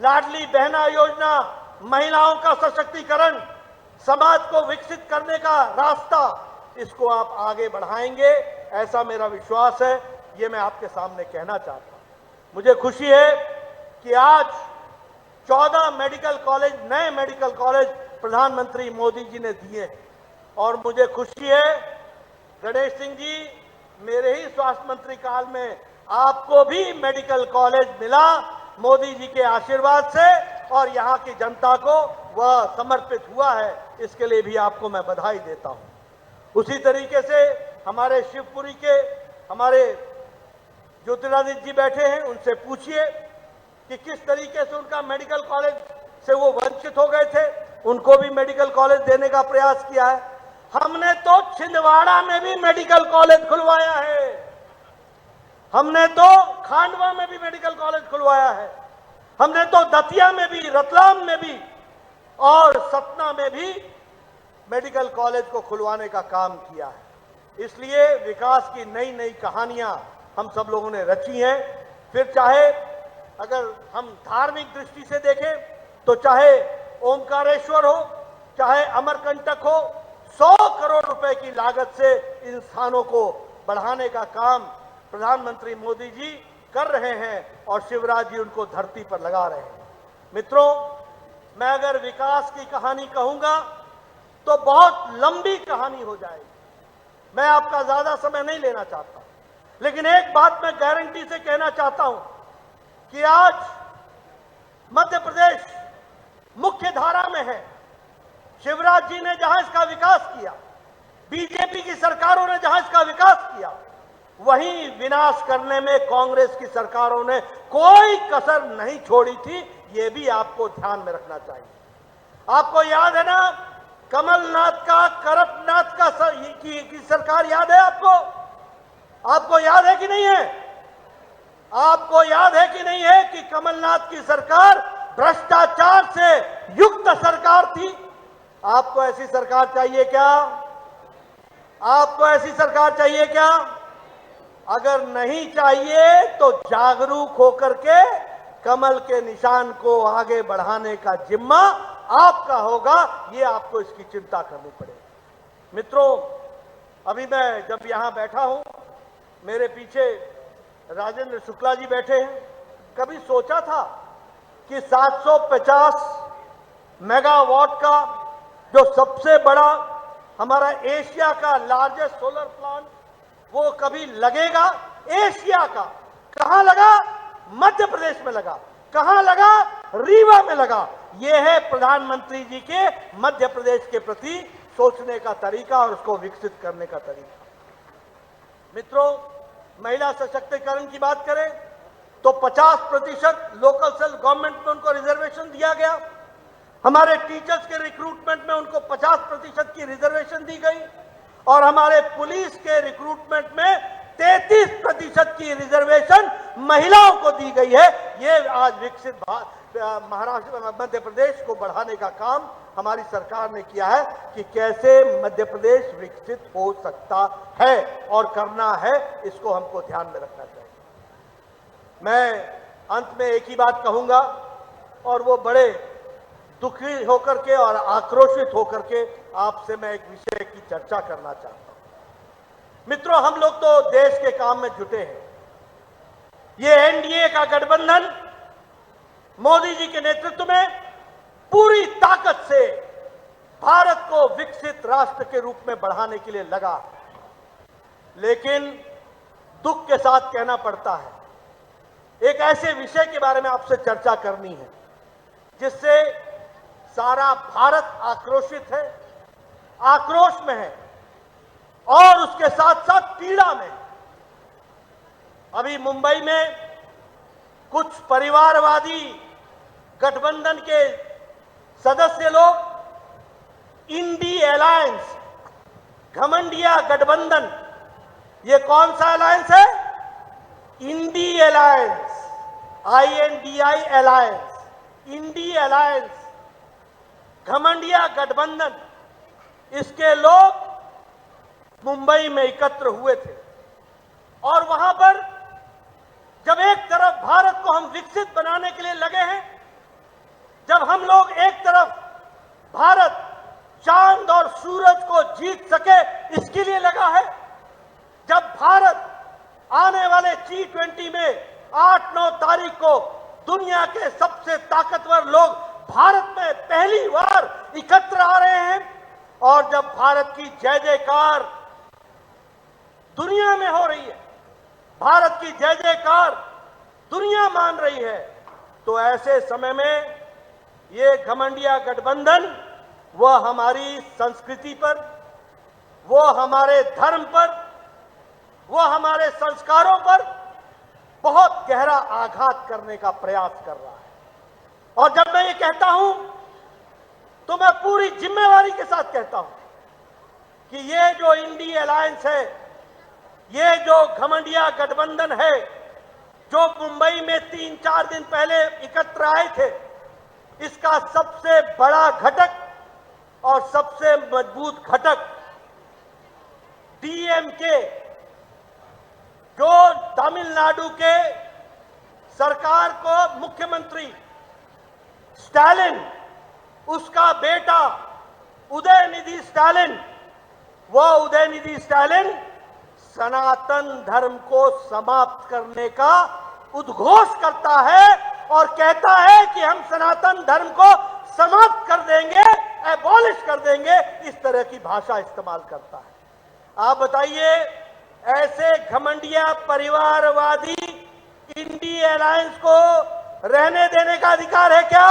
लाडली बहना योजना, महिलाओं का सशक्तिकरण, समाज को विकसित करने का रास्ता, इसको आप आगे बढ़ाएंगे, ऐसा मेरा विश्वास है। ये मैं आपके सामने कहना चाहता हूं। मुझे खुशी है कि आज 14 मेडिकल कॉलेज, नए मेडिकल कॉलेज प्रधानमंत्री मोदी जी ने दिए हैं और मुझे खुशी है गणेश सिंह जी, मेरे ही स्वास्थ्य मंत्री काल में आपको भी मेडिकल कॉलेज मिला मोदी जी के आशीर्वाद से और यहाँ की जनता को वह समर्पित हुआ है। इसके लिए भी आपको मैं बधाई देता हूँ। उसी तरीके से हमारे शिवपुरी के हमारे ज्योतिरादित्य जी बैठे हैं, उनसे पूछिए कि किस तरीके से उनका मेडिकल कॉलेज से वो वंचित हो गए थे, उनको भी मेडिकल कॉलेज देने का प्रयास किया है। हमने तो छिंदवाड़ा में भी मेडिकल कॉलेज खुलवाया है, हमने तो खांडवा में भी मेडिकल कॉलेज खुलवाया है, हमने तो दतिया में भी, रतलाम में भी और सतना में भी मेडिकल कॉलेज को खुलवाने का काम किया है। इसलिए विकास की नई नई कहानियां हम सब लोगों ने रची हैं। फिर चाहे अगर हम धार्मिक दृष्टि से देखें तो चाहे ओमकारेश्वर हो, चाहे अमरकंटक हो, 100 करोड़ रुपए की लागत से इन स्थानों को बढ़ाने का काम प्रधानमंत्री मोदी जी कर रहे हैं और शिवराज जी उनको धरती पर लगा रहे हैं। मित्रों, मैं अगर विकास की कहानी कहूंगा तो बहुत लंबी कहानी हो जाएगी। मैं आपका ज्यादा समय नहीं लेना चाहता, लेकिन एक बात मैं गारंटी से कहना चाहता हूं कि आज मध्य प्रदेश मुख्य धारा में है। शिवराज जी ने जहां इसका विकास किया, बीजेपी की सरकारों ने जहां इसका विकास किया, वहीं विनाश करने में कांग्रेस की सरकारों ने कोई कसर नहीं छोड़ी थी। यह भी आपको ध्यान में रखना चाहिए। आपको याद है ना, कमलनाथ का, करपनाथ का की सरकार याद है आपको? आपको याद है कि नहीं है? आपको याद है कि नहीं है कि कमलनाथ की सरकार भ्रष्टाचार से युक्त सरकार थी? आपको ऐसी सरकार चाहिए क्या? आपको ऐसी सरकार चाहिए क्या? अगर नहीं चाहिए तो जागरूक होकर के कमल के निशान को आगे बढ़ाने का जिम्मा आपका होगा। ये आपको इसकी चिंता करनी पड़ेगी। मित्रों, अभी मैं जब यहां बैठा हूं, मेरे पीछे राजेंद्र शुक्ला जी बैठे हैं। कभी सोचा था कि 750 मेगावाट का जो सबसे बड़ा हमारा एशिया का लार्जेस्ट सोलर प्लांट वो कभी लगेगा? एशिया का कहां लगा? मध्य प्रदेश में लगा। कहां लगा? रीवा में लगा। यह है प्रधानमंत्री जी के मध्य प्रदेश के प्रति सोचने का तरीका और उसको विकसित करने का तरीका। मित्रों, महिला सशक्तिकरण की बात करें तो 50% लोकल सेल्फ गवर्नमेंट में उनको रिजर्वेशन दिया गया। हमारे टीचर्स के रिक्रूटमेंट में उनको 50% की रिजर्वेशन दी गई और हमारे पुलिस के रिक्रूटमेंट में 33% की रिजर्वेशन महिलाओं को दी गई है। ये आज विकसित महाराष्ट्र मध्य प्रदेश को बढ़ाने का काम हमारी सरकार ने किया है कि कैसे मध्य प्रदेश विकसित हो सकता है और करना है, इसको हमको ध्यान में रखना चाहिए। मैं अंत में एक ही बात कहूंगा और वो बड़े दुखी होकर के और आक्रोशित होकर के आपसे मैं एक विषय की चर्चा करना चाहता हूं। मित्रों, हम लोग तो देश के काम में जुटे हैं। ये एनडीए का गठबंधन मोदी जी के नेतृत्व में पूरी ताकत से भारत को विकसित राष्ट्र के रूप में बढ़ाने के लिए लगा। लेकिन दुख के साथ कहना पड़ता है, एक ऐसे विषय के बारे में आपसे चर्चा करनी है जिससे सारा भारत आक्रोशित है, आक्रोश में है और उसके साथ साथ पीड़ा में। अभी मुंबई में कुछ परिवारवादी गठबंधन के सदस्य लोग इंडी अलायंस, घमंडिया गठबंधन, ये कौन सा अलायंस है? INDI alliance, INDI alliance, INDI alliance, घमंडिया गठबंधन, इसके लोग मुंबई में एकत्र हुए थे और वहां पर जब एक तरफ भारत को हम विकसित बनाने के लिए लगे हैं, जब हम लोग एक तरफ भारत चांद और सूरज को जीत सके इसके लिए लगा है, जब भारत आने वाले G20 में 8-9 तारीख को दुनिया के सबसे ताकतवर लोग भारत में पहली बार एकत्र आ रहे हैं और जब भारत की जय जयकार दुनिया में हो रही है, भारत की जय जयकार दुनिया मान रही है, तो ऐसे समय में ये घमंडिया गठबंधन वह हमारी संस्कृति पर, वो हमारे धर्म पर, वो हमारे संस्कारों पर बहुत गहरा आघात करने का प्रयास कर रहा है। और जब मैं ये कहता हूं तो मैं पूरी जिम्मेवारी के साथ कहता हूं कि ये जो इंडी अलायंस है, ये जो घमंडिया गठबंधन है, जो मुंबई में 3-4 दिन पहले एकत्र आए थे, इसका सबसे बड़ा घटक और सबसे मजबूत घटक DMK, जो तमिलनाडु के सरकार को मुख्यमंत्री स्टालिन, उसका बेटा उदयनिधि स्टालिन, वह उदयनिधि स्टालिन सनातन धर्म को समाप्त करने का उद्घोष करता है और कहता है कि हम सनातन धर्म को समाप्त कर देंगे, एबॉलिश कर देंगे, इस तरह की भाषा इस्तेमाल करता है। आप बताइए, ऐसे घमंडिया परिवारवादी इंडी अलायंस को रहने देने का अधिकार है क्या?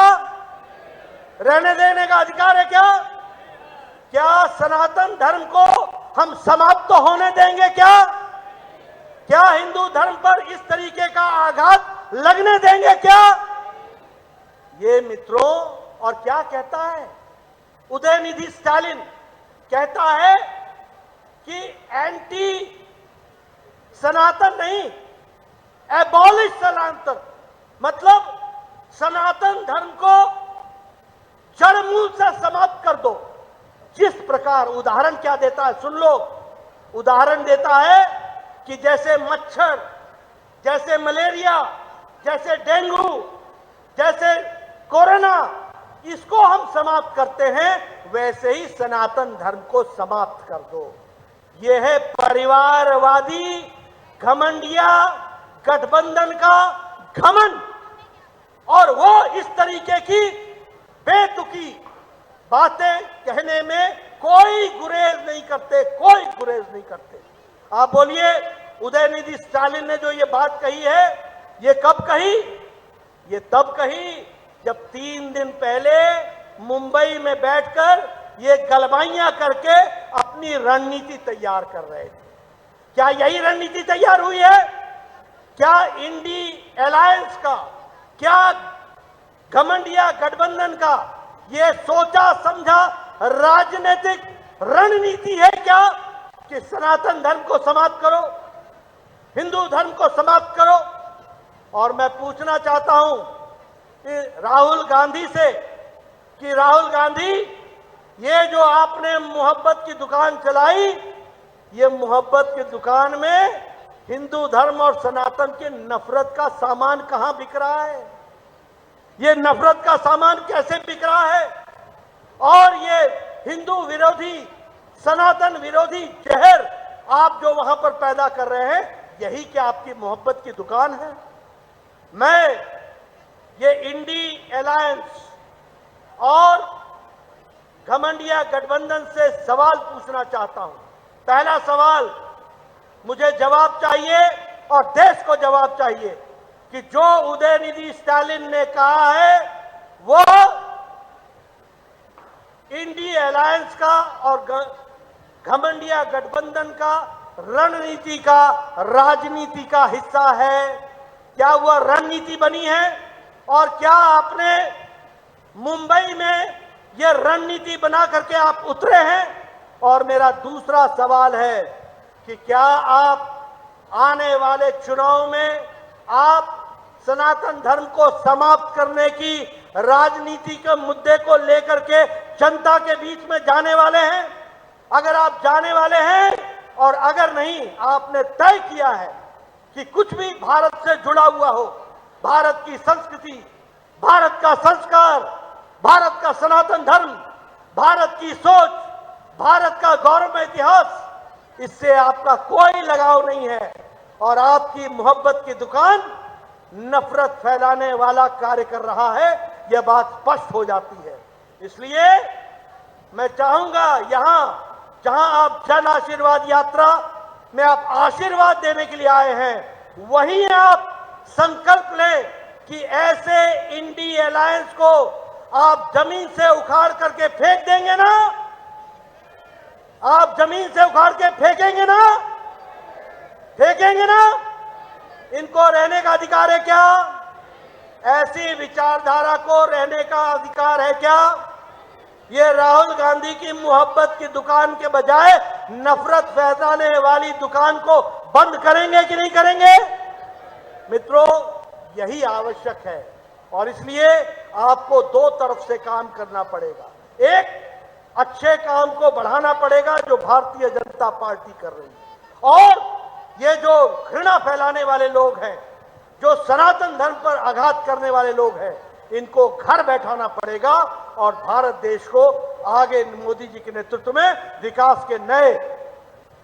रहने देने का अधिकार है क्या? क्या सनातन धर्म को हम समाप्त तो होने देंगे क्या? क्या हिंदू धर्म पर इस तरीके का आघात लगने देंगे क्या? ये मित्रों, और क्या कहता है उदयनिधि स्टालिन? कहता है कि एंटी सनातन नहीं, एबॉलिश सनातन, मतलब सनातन धर्म को जड़मूल से समाप्त कर दो। जिस प्रकार उदाहरण क्या देता है सुन लो, उदाहरण देता है कि जैसे मच्छर, जैसे मलेरिया, जैसे डेंगू, जैसे कोरोना, इसको हम समाप्त करते हैं, वैसे ही सनातन धर्म को समाप्त कर दो। यह है परिवारवादी घमंडिया गठबंधन का घमंड, और वो इस तरीके की बेतुकी बातें कहने में कोई गुरेज नहीं करते, कोई गुरेज नहीं करते। आप बोलिए, उदयनिधि स्टालिन ने जो ये बात कही है, ये कब कही? ये तब कही जब 3 दिन पहले मुंबई में बैठकर ये गलबाइयां करके अपनी रणनीति तैयार कर रहे थे। क्या यही रणनीति तैयार हुई है? क्या इंडी अलायंस का, क्या घमंडिया गठबंधन का ये सोचा समझा राजनीतिक रणनीति है क्या कि सनातन धर्म को समाप्त करो, हिंदू धर्म को समाप्त करो? और मैं पूछना चाहता हूं कि राहुल गांधी से, कि राहुल गांधी, ये जो आपने मोहब्बत की दुकान चलाई, ये मोहब्बत की दुकान में हिंदू धर्म और सनातन की नफरत का सामान कहां बिक रहा है? ये नफरत का सामान कैसे बिक रहा है? और ये हिंदू विरोधी, सनातन विरोधी जहर आप जो वहां पर पैदा कर रहे हैं, यही क्या आपकी मोहब्बत की दुकान है? मैं ये इंडी अलायंस और घमंडिया गठबंधन से सवाल पूछना चाहता हूं। पहला सवाल, मुझे जवाब चाहिए और देश को जवाब चाहिए कि जो उदयनिधि स्टालिन ने कहा है वो इंडी अलायंस का और घमंडिया गठबंधन का रणनीति का, राजनीति का हिस्सा है? क्या वह रणनीति बनी है? और क्या आपने मुंबई में यह रणनीति बना करके आप उतरे हैं? और मेरा दूसरा सवाल है कि क्या आप आने वाले चुनाव में आप सनातन धर्म को समाप्त करने की राजनीति के मुद्दे को लेकर के जनता के बीच में जाने वाले हैं? अगर आप जाने वाले हैं, और अगर नहीं, आपने तय किया है कि कुछ भी भारत से जुड़ा हुआ हो, भारत की संस्कृति, भारत का संस्कार, भारत का सनातन धर्म, भारत की सोच, भारत का गौरवमय इतिहास, इससे आपका कोई लगाव नहीं है, और आपकी मोहब्बत की दुकान नफरत फैलाने वाला कार्य कर रहा है, यह बात स्पष्ट हो जाती है। इसलिए मैं चाहूंगा, यहां जहां आप जन आशीर्वाद यात्रा में आप आशीर्वाद देने के लिए आए हैं, वहीं आप संकल्प लें कि ऐसे इंडी अलायंस को आप जमीन से उखाड़ करके फेंक देंगे ना? आप जमीन से उखाड़ के फेंकेंगे ना? फेंकेंगे ना? इनको रहने का अधिकार है क्या? ऐसी विचारधारा को रहने का अधिकार है क्या? ये राहुल गांधी की मोहब्बत की दुकान के बजाय नफरत फैलाने वाली दुकान को बंद करेंगे कि नहीं करेंगे? मित्रों, यही आवश्यक है, और इसलिए आपको दो तरफ से काम करना पड़ेगा। एक, अच्छे काम को बढ़ाना पड़ेगा जो भारतीय जनता पार्टी कर रही है, और ये जो घृणा फैलाने वाले लोग हैं, जो सनातन धर्म पर आघात करने वाले लोग हैं, इनको घर बैठाना पड़ेगा, और भारत देश को आगे मोदी जी के नेतृत्व में विकास के नए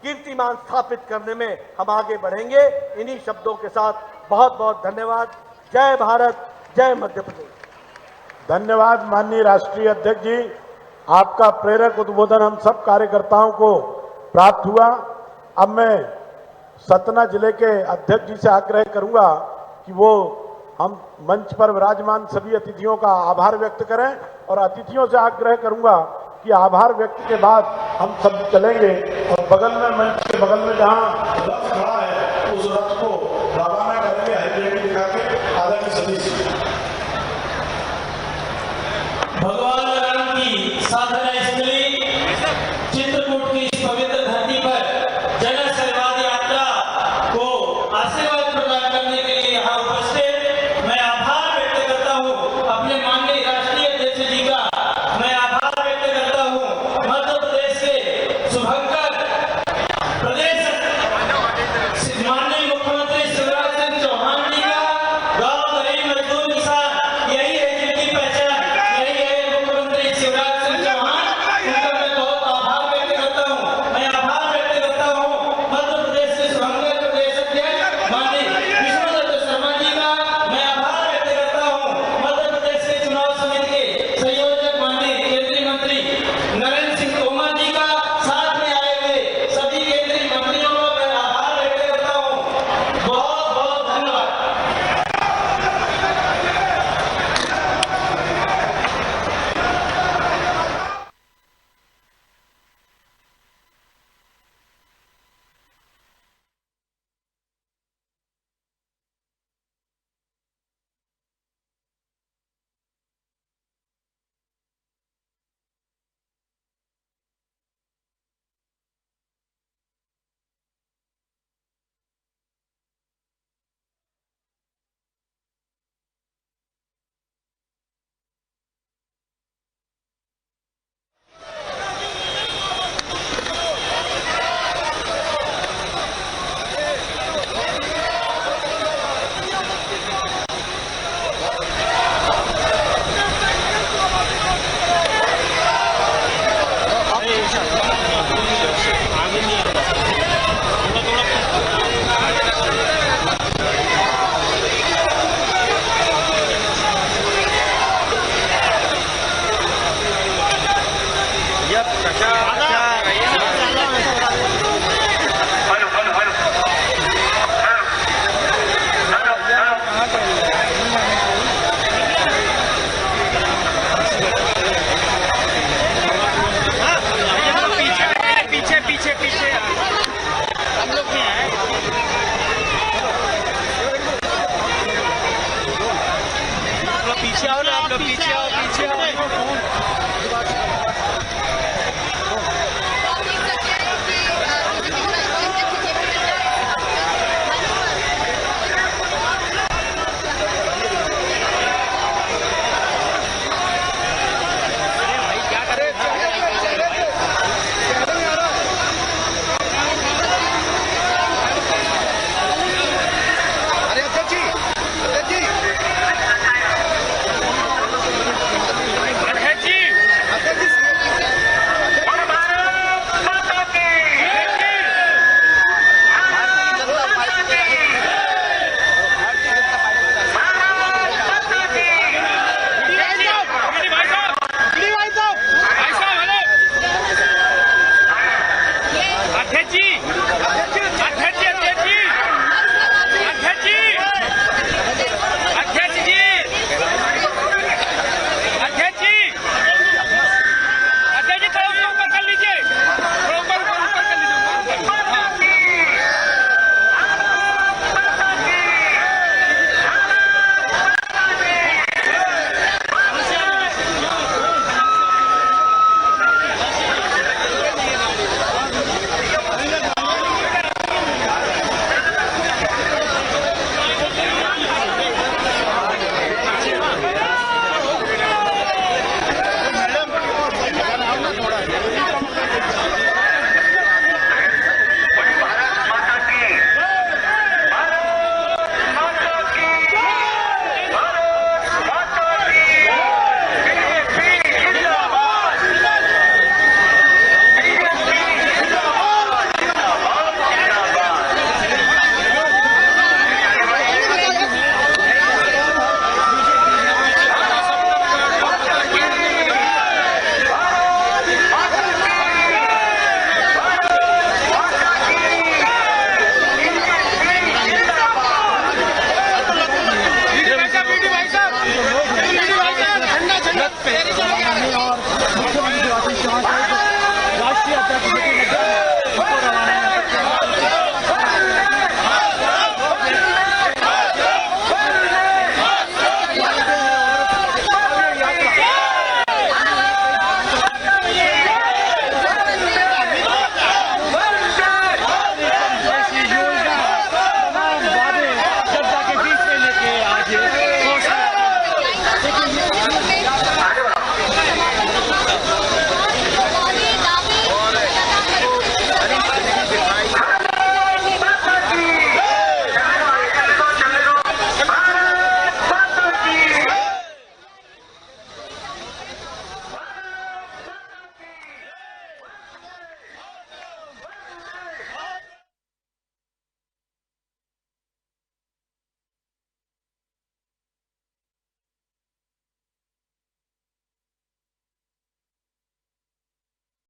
कीर्तिमान स्थापित करने में हम आगे बढ़ेंगे। इन्हीं शब्दों के साथ बहुत बहुत धन्यवाद। जय भारत, जय मध्य प्रदेश। धन्यवाद माननीय राष्ट्रीय अध्यक्ष जी, आपका प्रेरक उद्बोधन हम सब कार्यकर्ताओं को प्राप्त हुआ। अब मैं सतना जिले के अध्यक्ष जी से आग्रह करूंगा कि वो हम मंच पर विराजमान सभी अतिथियों का आभार व्यक्त करें, और अतिथियों से आग्रह करूंगा कि आभार व्यक्त के बाद हम सब चलेंगे, और बगल में, मंच के बगल में जहां